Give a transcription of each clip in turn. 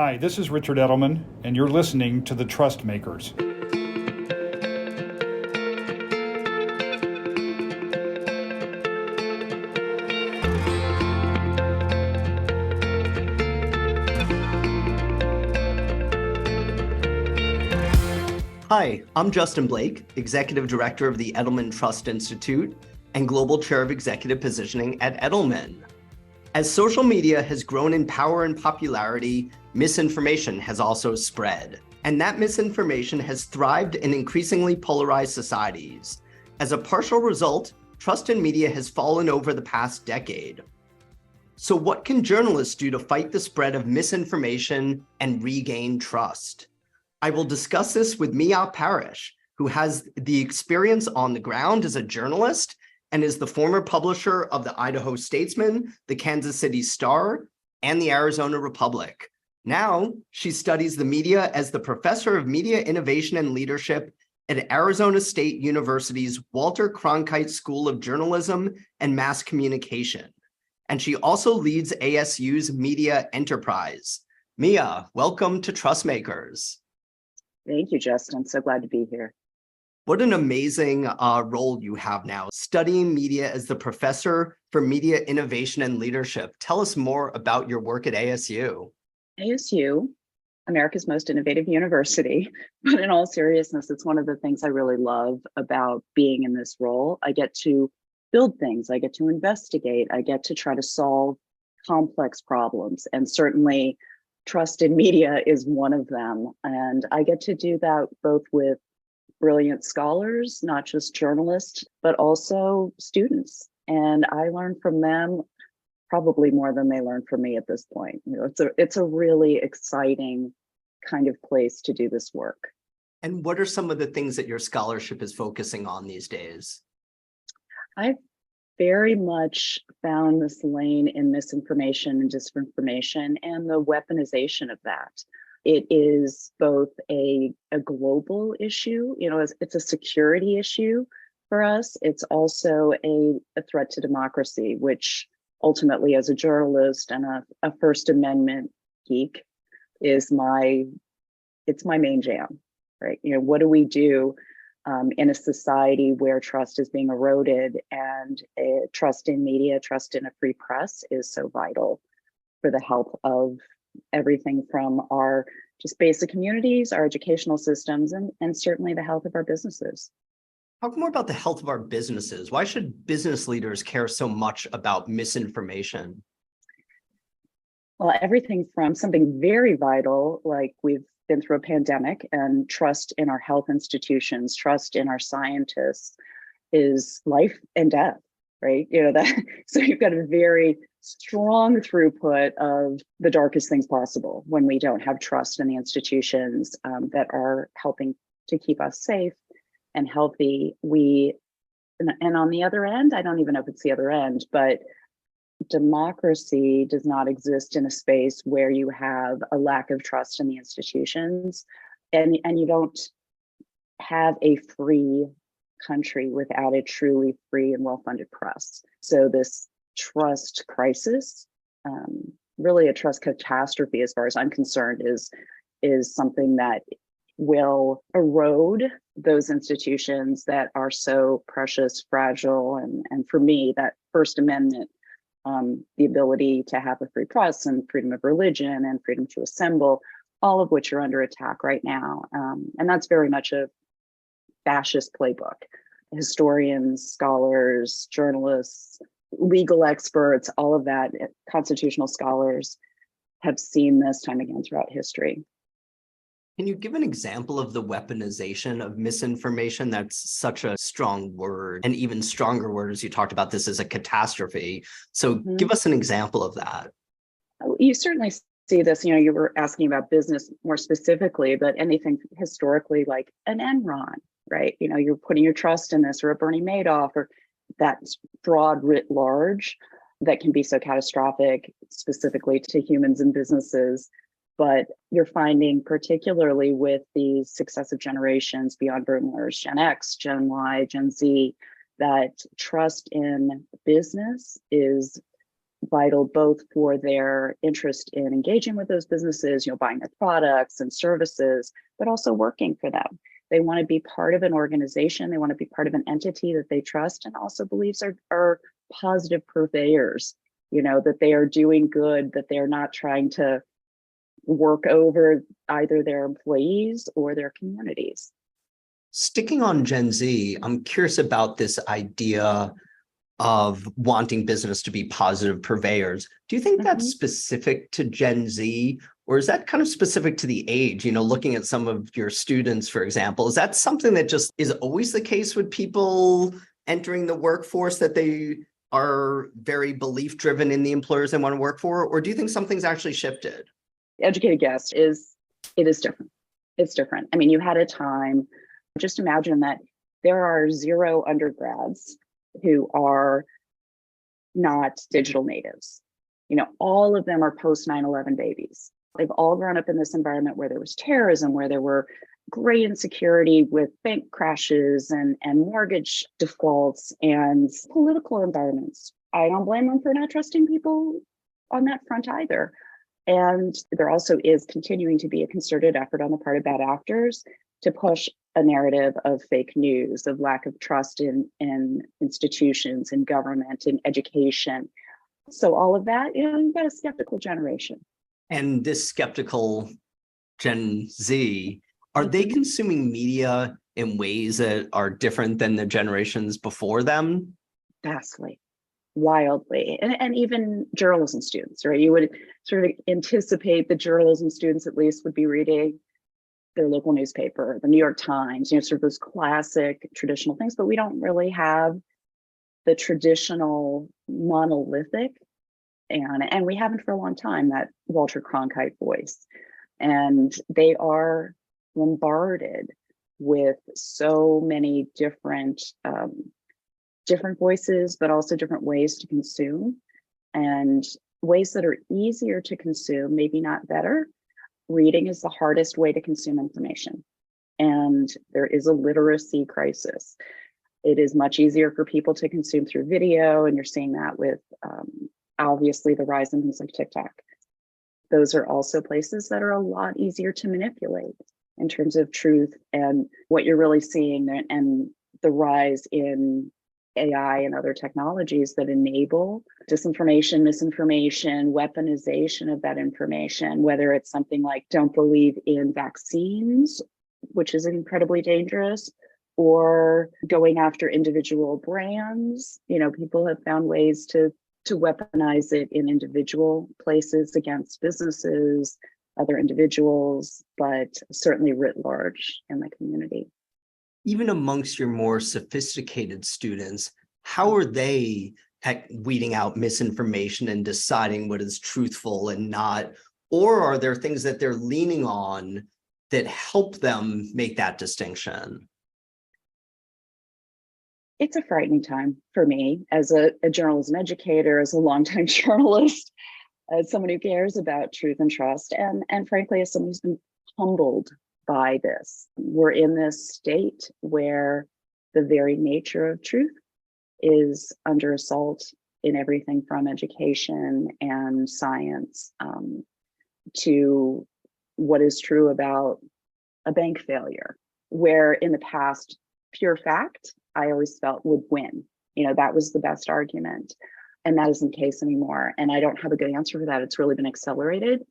Hi, this is Richard Edelman, and you're listening to The Trust Makers. Hi, I'm Justin Blake, Executive Director of the Edelman Trust Institute and Global Chair of Executive Positioning at Edelman. As social media has grown in power and popularity, misinformation has also spread. And that misinformation has thrived in increasingly polarized societies. As a partial result, trust in media has fallen over the past decade. So what can journalists do to fight the spread of misinformation and regain trust? I will discuss this with Mia Parrish, who has the experience on the ground as a journalist and is the former publisher of the Idaho Statesman, the Kansas City Star, and the Arizona Republic. Now, she studies the media as the professor of media innovation and leadership at Arizona State University's Walter Cronkite School of Journalism and Mass Communication. And she also leads ASU's media enterprise. Mia, welcome to Trustmakers. Thank you, Justin. So glad to be here. What an amazing role you have now, studying media as the professor for media innovation and leadership. Tell us more about your work at ASU. ASU, America's most innovative university, but in all seriousness, it's one of the things I really love about being in this role. I get to build things, I get to investigate, I get to try to solve complex problems, and certainly trust in media is one of them. And I get to do that both with brilliant scholars, not just journalists, but also students. And I learn from them probably more than they learn from me at this point. You know, it's a really exciting kind of place to do this work. And what are some of the things that your scholarship is focusing on these days? I've very much found this lane in misinformation and disinformation and the weaponization of that. It is both a global issue, you know, it's a security issue for us. It's also a threat to democracy, which ultimately, as a journalist and a First Amendment geek, is it's my main jam, right? You know, what do we do in a society where trust is being eroded, and trust in media, trust in a free press is so vital for the health of everything from our just basic communities, our educational systems, and certainly the health of our businesses. Talk more about the health of our businesses. Why should business leaders care so much about misinformation? Well, everything from something very vital, like we've been through a pandemic, and trust in our health institutions, trust in our scientists is life and death, right? You know, that so you've got a very strong throughput of the darkest things possible when we don't have trust in the institutions that are helping to keep us safe and healthy. And on the other end, I don't even know if it's the other end, but democracy does not exist in a space where you have a lack of trust in the institutions, and you don't have a free country without a truly free and well-funded press. So this trust crisis, really a trust catastrophe, as far as I'm concerned, is something that will erode those institutions that are so precious, fragile, and for me, that First Amendment, the ability to have a free press and freedom of religion and freedom to assemble, all of which are under attack right now. And that's very much a fascist playbook. Historians, scholars, journalists, legal experts, all of that, constitutional scholars have seen this time again throughout history. Can you give an example of the weaponization of misinformation? That's such a strong word, and even stronger word, as you talked about this as a catastrophe. So give us an example of that. You certainly see this, you know, you were asking about business more specifically, but anything historically like an Enron, right? You know, you're putting your trust in this, or a Bernie Madoff, or that's broad writ large that can be so catastrophic specifically to humans and businesses. But you're finding, particularly with these successive generations beyond boomers, Gen X, Gen Y, Gen Z, that trust in business is vital both for their interest in engaging with those businesses, buying their products and services, but also working for them. They want to be part of an organization. They want to be part of an entity that they trust and also believes are positive purveyors, that they are doing good, that they're not trying to work over either their employees or their communities. Sticking on Gen Z, I'm curious about this idea of wanting business to be positive purveyors. Do you think that's specific to Gen Z, or is that kind of specific to the age? Looking at some of your students, for example, is that something that just is always the case with people entering the workforce, that they are very belief driven in the employers they want to work for? Or do you think something's actually shifted? Educated guess is, it is different. It's different. I mean, you had a time, just imagine that there are 0 undergrads who are not digital natives. All of them are post 9/11 babies. They've all grown up in this environment where there was terrorism, where there were great insecurity with bank crashes and mortgage defaults and political environments. I don't blame them for not trusting people on that front either. And there also is continuing to be a concerted effort on the part of bad actors to push a narrative of fake news, of lack of trust in institutions, in government, in education. So all of that, you've got a skeptical generation. And this skeptical Gen Z, are they consuming media in ways that are different than the generations before them? Vastly, wildly, and even journalism students, right? You would sort of anticipate the journalism students at least would be reading their local newspaper, the New York Times, sort of those classic traditional things, but we don't really have the traditional monolithic, and we haven't for a long time, that Walter Cronkite voice. And they are bombarded with so many different voices, but also different ways to consume, and ways that are easier to consume, maybe not better. Reading is the hardest way to consume information, and there is a literacy crisis. It is much easier for people to consume through video, and you're seeing that with obviously the rise in things like TikTok. Those are also places that are a lot easier to manipulate in terms of truth and what you're really seeing, and the rise in AI and other technologies that enable disinformation, misinformation, weaponization of that information, whether it's something like don't believe in vaccines, which is incredibly dangerous, or going after individual brands. People have found ways to weaponize it in individual places against businesses, other individuals, but certainly writ large in the community. Even amongst your more sophisticated students, how are they weeding out misinformation and deciding what is truthful and not? Or are there things that they're leaning on that help them make that distinction? It's a frightening time for me as a journalism educator, as a longtime journalist, as someone who cares about truth and trust, and frankly, as someone who's been humbled by this. We're in this state where the very nature of truth is under assault in everything from education and science to what is true about a bank failure, where in the past, pure fact, I always felt would win. That was the best argument. And that isn't the case anymore. And I don't have a good answer for that. It's really been accelerated.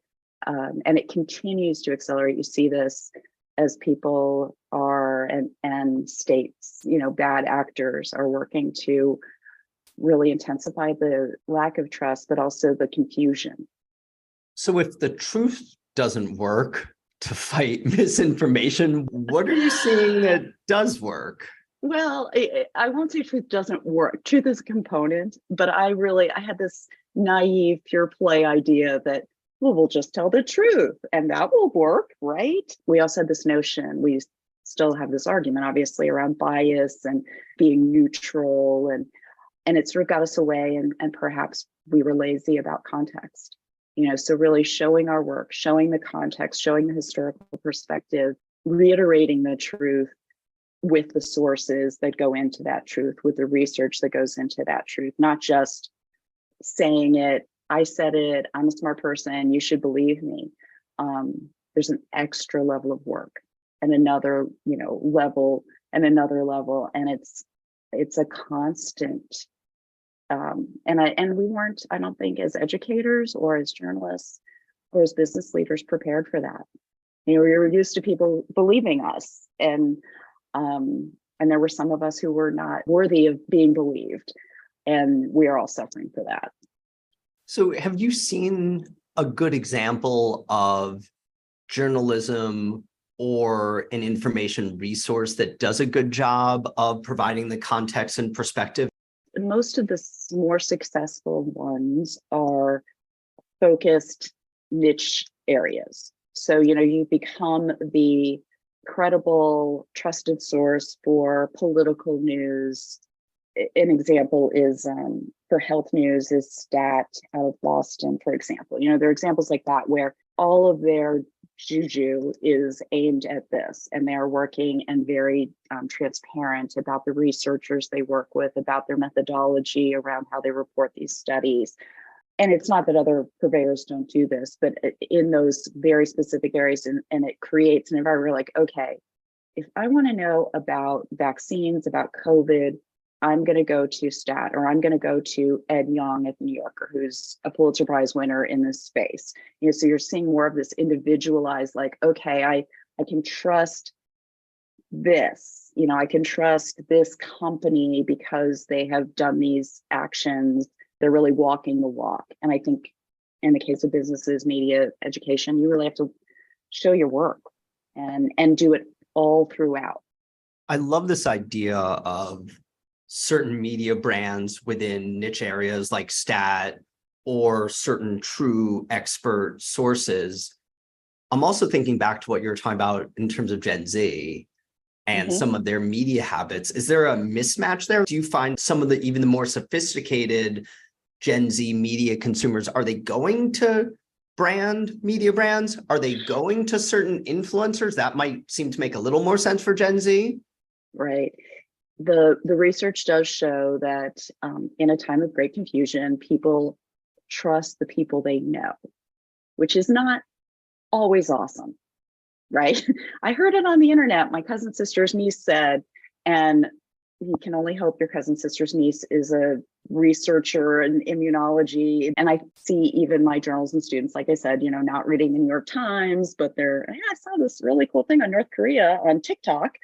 And it continues to accelerate. You see this as people are, and states, bad actors are working to really intensify the lack of trust, but also the confusion. So if the truth doesn't work to fight misinformation, what are you seeing that does work? Well, I won't say truth doesn't work. Truth is a component, but I had this naive, pure play idea that, well, we'll just tell the truth and that will work, right? We also had this notion, we still have this argument, obviously, around bias and being neutral, and it sort of got us away, and perhaps we were lazy about context. So really showing our work, showing the context, showing the historical perspective, reiterating the truth with the sources that go into that truth, with the research that goes into that truth, not just saying it, I said it, I'm a smart person, you should believe me. There's an extra level of work and another, level and another level. And it's a constant. And we weren't, I don't think, as educators or as journalists or as business leaders prepared for that. We were used to people believing us, and there were some of us who were not worthy of being believed, and we are all suffering for that. So have you seen a good example of journalism or an information resource that does a good job of providing the context and perspective? Most of the more successful ones are focused niche areas. So, you become the credible, trusted source for political news. An example is for health news is Stat out of Boston, for example. There are examples like that where all of their juju is aimed at this, and they're working and very transparent about the researchers they work with, about their methodology around how they report these studies. And it's not that other purveyors don't do this, but in those very specific areas, and it creates an environment where like, okay, if I want to know about vaccines, about COVID, I'm going to go to Stat, or I'm going to go to Ed Yong at the New Yorker, who's a Pulitzer Prize winner in this space. So you're seeing more of this individualized, like, okay, I can trust this, I can trust this company because they have done these actions. They're really walking the walk. And I think in the case of businesses, media, education, you really have to show your work and do it all throughout. I love this idea of certain media brands within niche areas like Stat or certain true expert sources. I'm also thinking back to what you were talking about in terms of Gen Z and some of their media habits. Is there a mismatch there? Do you find some of even the more sophisticated Gen Z media consumers, are they going to media brands? Are they going to certain influencers? That might seem to make a little more sense for Gen Z. Right. The research does show that in a time of great confusion, people trust the people they know, which is not always awesome, right? I heard it on the internet. My cousin sister's niece said, and you can only hope your cousin sister's niece is a researcher in immunology. And I see even my journalism students, like I said, not reading the New York Times, but I saw this really cool thing on North Korea on TikTok.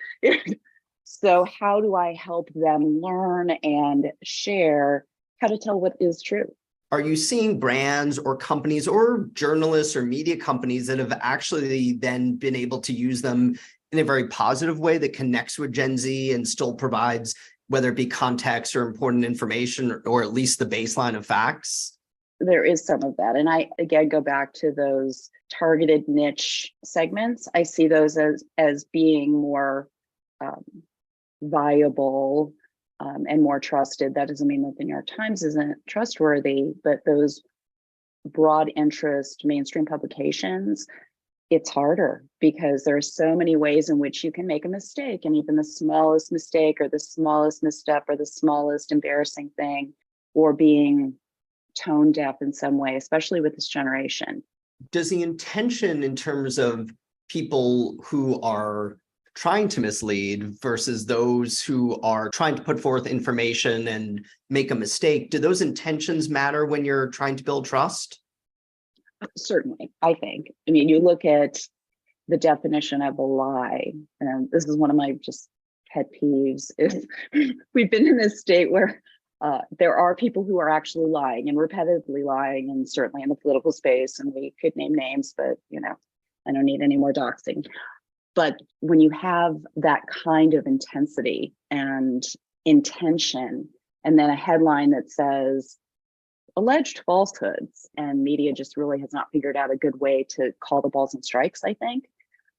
So how do I help them learn and share how to tell what is true? Are you seeing brands or companies or journalists or media companies that have actually then been able to use them in a very positive way that connects with Gen Z and still provides, whether it be context or important information, or at least the baseline of facts? There is some of that. And I, again, go back to those targeted niche segments. I see those as being more viable and more trusted. That doesn't mean that the New York Times isn't trustworthy, but those broad interest mainstream publications, it's harder because there are so many ways in which you can make a mistake, and even the smallest mistake or the smallest misstep or the smallest embarrassing thing, or being tone deaf in some way, especially with this generation. Does the intention in terms of people who are trying to mislead versus those who are trying to put forth information and make a mistake, do those intentions matter when you're trying to build trust? Certainly, I think. I mean, you look at the definition of a lie, and this is one of my just pet peeves, is we've been in this state where there are people who are actually lying and repetitively lying, and certainly in the political space, and we could name names, but I don't need any more doxing. But when you have that kind of intensity and intention, and then a headline that says alleged falsehoods, and media just really has not figured out a good way to call the balls and strikes, I think,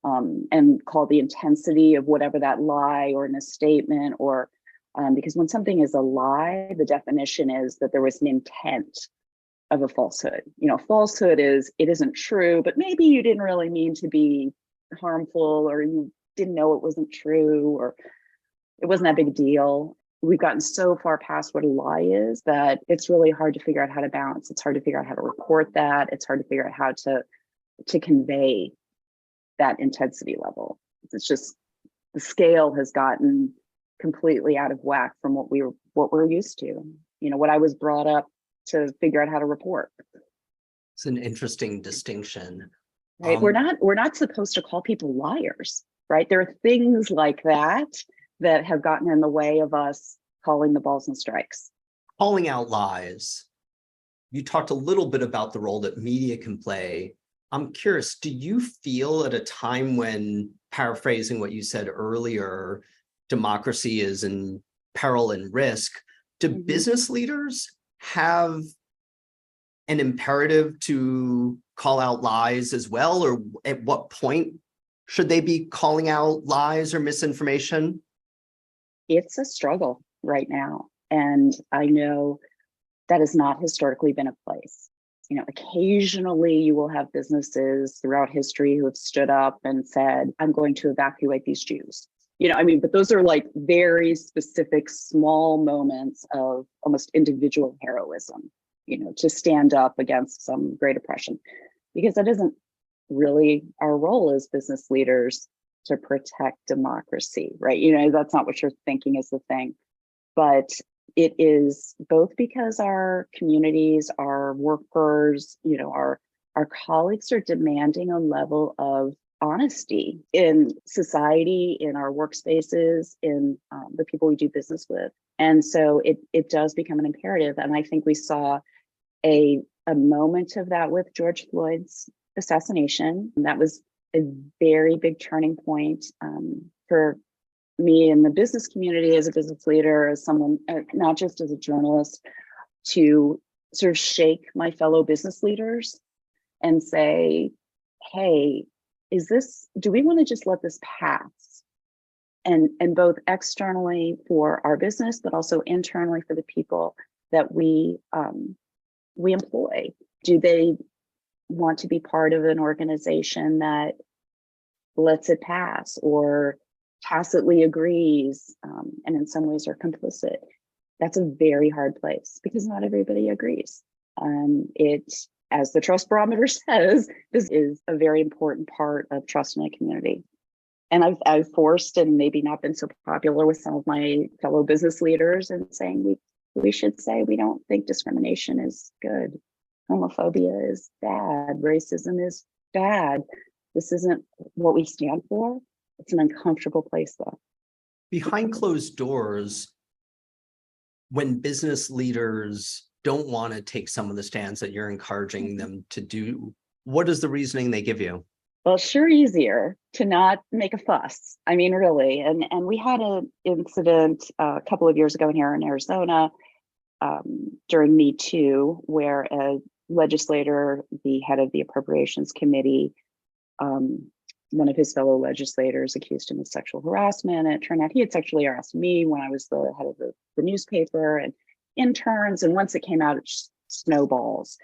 and call the intensity of whatever that lie or misstatement, or because when something is a lie, the definition is that there was an intent of a falsehood. Falsehood is it isn't true, but maybe you didn't really mean to be harmful, or you didn't know it wasn't true, or it wasn't that big a deal. we've gotten so far past what a lie is that it's really hard to figure out how to balance. It's hard to figure out how to report that. It's hard to figure out how to convey that intensity level. It's just the scale has gotten completely out of whack from what we're used to. What I was brought up to figure out how to report. It's an interesting distinction. Right. We're not supposed to call people liars, right? There are things like that have gotten in the way of us calling the balls and strikes. Calling out lies. You talked a little bit about the role that media can play. I'm curious, do you feel at a time when, paraphrasing what you said earlier, democracy is in peril and risk, do business leaders have an imperative to call out lies as well? Or at what point should they be calling out lies or misinformation? It's a struggle right now. And I know that has not historically been a place. Occasionally you will have businesses throughout history who have stood up and said, I'm going to evacuate these Jews. But those are like very specific small moments of almost individual heroism, to stand up against some great oppression, because that isn't really our role as business leaders to protect democracy, right? That's not what you're thinking is the thing, but it is both because our communities, our workers, our colleagues are demanding a level of honesty in society, in our workspaces, in the people we do business with. And so it does become an imperative. And I think we saw a moment of that with George Floyd's assassination. That was a very big turning point for me in the business community, as a business leader, as someone, not just as a journalist, to sort of shake my fellow business leaders and say, hey, do we want to just let this pass? And both externally for our business, but also internally for the people that we employ. Do they want to be part of an organization that lets it pass or tacitly agrees, and in some ways are complicit? That's a very hard place because not everybody agrees. As the trust barometer says, this is a very important part of trust in a community. And I've forced and maybe not been so popular with some of my fellow business leaders and saying we should say we don't think discrimination is good. Homophobia is bad. Racism is bad. This isn't what we stand for. It's an uncomfortable place though. Behind closed doors, when business leaders don't want to take some of the stands that you're encouraging them to do, what is the reasoning they give you? Well, sure easier to not make a fuss. I mean, really. And we had an incident a couple of years ago here in Arizona during Me Too, where a legislator, the head of the Appropriations Committee, one of his fellow legislators accused him of sexual harassment. And it turned out he had sexually harassed me when I was the head of the newspaper and interns. And once it came out, it just snowballs.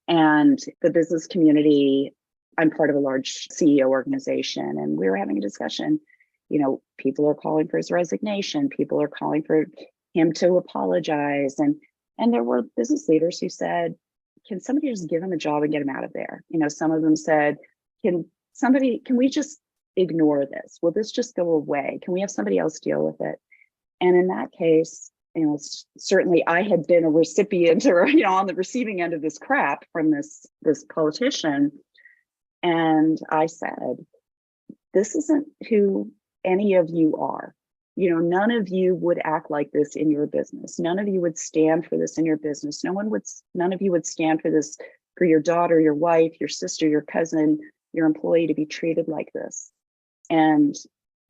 And the business community, I'm part of a large CEO organization, and we were having a discussion. People are calling for his resignation. People are calling for him to apologize. And there were business leaders who said, can somebody just give him a job and get him out of there? Some of them said, can we just ignore this? Will this just go away? Can we have somebody else deal with it? And in that case, certainly I had been a recipient or, on the receiving end of this crap from this politician. And I said, this isn't who any of you are. None of you would act like this in your business. None of you would stand for this in your business. None of you would stand for this for your daughter, your wife, your sister, your cousin, your employee to be treated like this. And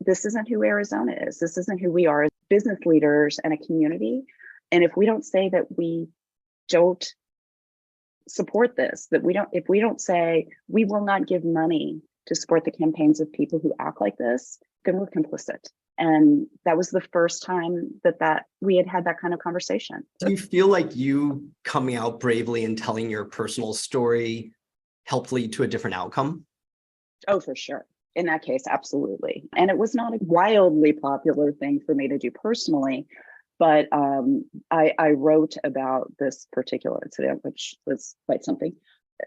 this isn't who Arizona is. This isn't who we are as business leaders and a community. And if we don't say that we don't support this, if we don't say we will not give money to support the campaigns of people who act like this, then we're complicit. And that was the first time that we had that kind of conversation. Do you feel like you coming out bravely and telling your personal story helped lead to a different outcome? Oh, for sure. In that case, absolutely. And it was not a wildly popular thing for me to do personally, But I wrote about this particular incident, which was quite something,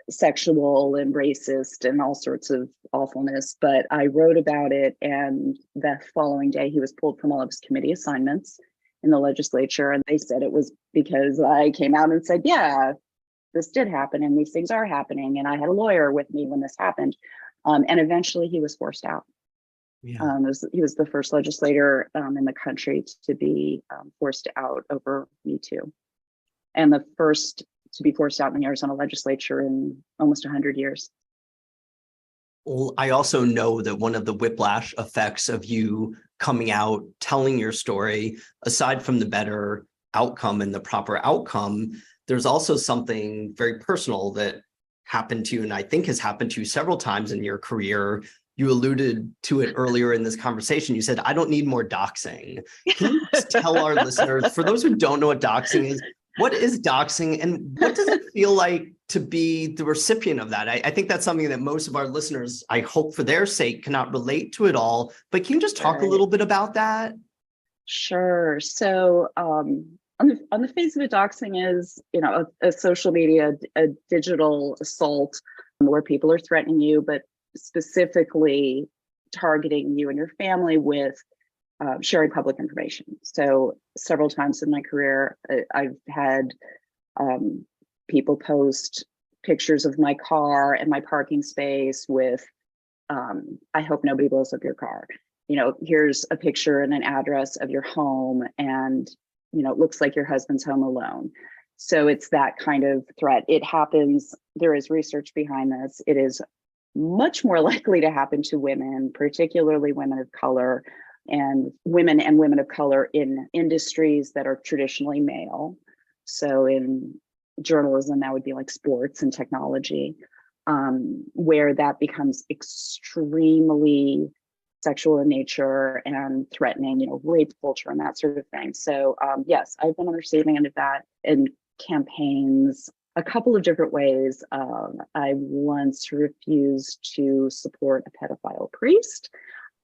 sexual and racist and all sorts of awfulness. But I wrote about it, and the following day he was pulled from all of his committee assignments in the legislature. And they said it was because I came out and said, yeah, this did happen and these things are happening. And I had a lawyer with me when this happened. And eventually he was forced out. Yeah. He was the first legislator in the country to be forced out over Me Too, and the first to be forced out in the Arizona legislature in almost 100 years. Well, I also know that one of the whiplash effects of you coming out, telling your story, aside from the better outcome and the proper outcome, there's also something very personal that happened to you, and I think has happened to you several times in your career. You alluded to it earlier in this conversation. You said, I don't need more doxing. Can you just tell our listeners, for those who don't know what doxing is, what is doxing and what does it feel like to be the recipient of that? I think that's something that most of our listeners, I hope for their sake, cannot relate to it all. But can you just talk a little bit about that? Sure. So on the face of it, doxing is, a social media, a digital assault where people are threatening you, but specifically targeting you and your family with sharing public information. So several times in my career, I've had people post pictures of my car and my parking space with, I hope nobody blows up your car. Here's a picture and an address of your home, and, it looks like your husband's home alone. So it's that kind of threat. It happens. There is research behind this. It is much more likely to happen to women, particularly women of color, and women of color in industries that are traditionally male. So in journalism, that would be like sports and technology, where that becomes extremely sexual in nature and threatening, rape culture and that sort of thing. So yes, I've been on the receiving end of that in campaigns a couple of different ways. I once refused to support a pedophile priest.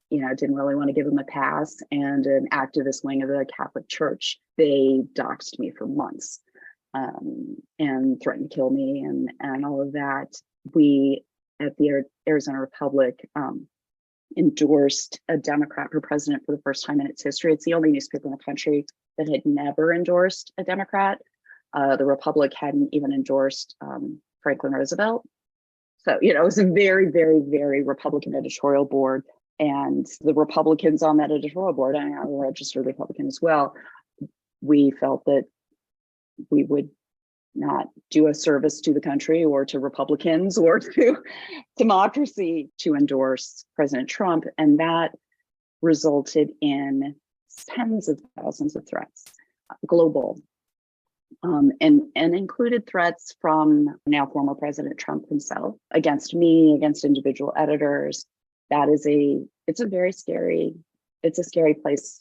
Didn't really want to give him a pass, and an activist wing of the Catholic Church, they doxed me for months and threatened to kill me and all of that. We at the Arizona Republic endorsed a Democrat for president for the first time in its history. It's the only newspaper in the country that had never endorsed a Democrat. The Republic hadn't even endorsed Franklin Roosevelt. So, it was a very, very, very Republican editorial board. And the Republicans on that editorial board, and I'm a registered Republican as well, we felt that we would not do a service to the country or to Republicans or to democracy to endorse President Trump. And that resulted in tens of thousands of threats, global. And included threats from now former President Trump himself against me, against individual editors. It's a scary place,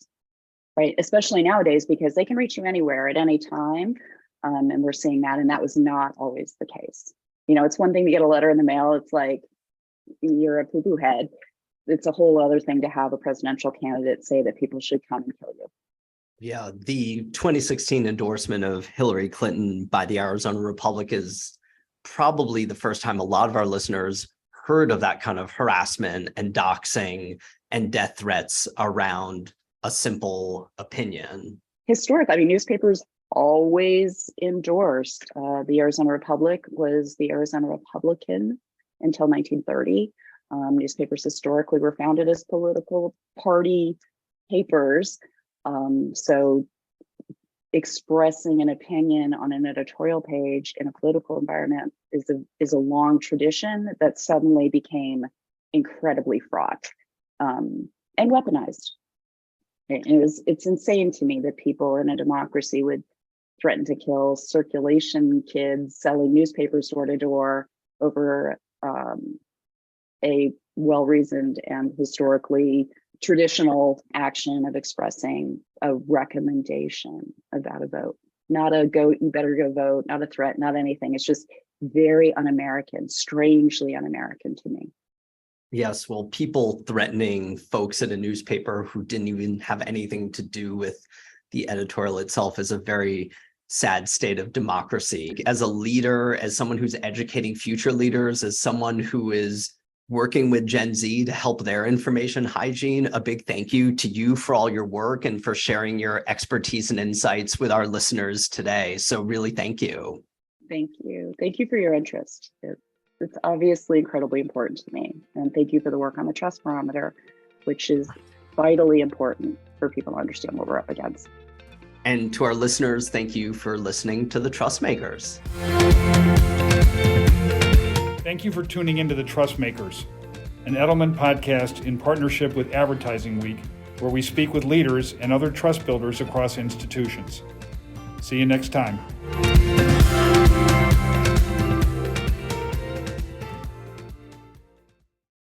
right? Especially nowadays, because they can reach you anywhere at any time. And we're seeing that, and that was not always the case. It's one thing to get a letter in the mail. It's like, you're a poo-poo head. It's a whole other thing to have a presidential candidate say that people should come and kill you. Yeah, the 2016 endorsement of Hillary Clinton by the Arizona Republic is probably the first time a lot of our listeners heard of that kind of harassment and doxing and death threats around a simple opinion. Historic. Newspapers always endorsed. The Arizona Republic was the Arizona Republican until 1930. Newspapers historically were founded as political party papers. So expressing an opinion on an editorial page in a political environment is a long tradition that suddenly became incredibly fraught and weaponized. It's insane to me that people in a democracy would threaten to kill circulation kids selling newspapers door to door over a well-reasoned and historically traditional action of expressing a recommendation about a vote. Not a go, you better go vote, not a threat, not anything. It's just very un-American, strangely un-American to me. Yes, well, people threatening folks at a newspaper who didn't even have anything to do with the editorial itself is a very sad state of democracy. As a leader, as someone who's educating future leaders, as someone who is working with Gen Z to help their information hygiene, a big thank you to you for all your work and for sharing your expertise and insights with our listeners today. So really, thank you. Thank you. Thank you for your interest. It's obviously incredibly important to me. And thank you for the work on the trust barometer, which is vitally important for people to understand what we're up against. And to our listeners, thank you for listening to the Trust Makers. Thank you for tuning into the Trust Makers, an Edelman podcast in partnership with Advertising Week, where we speak with leaders and other trust builders across institutions. See you next time.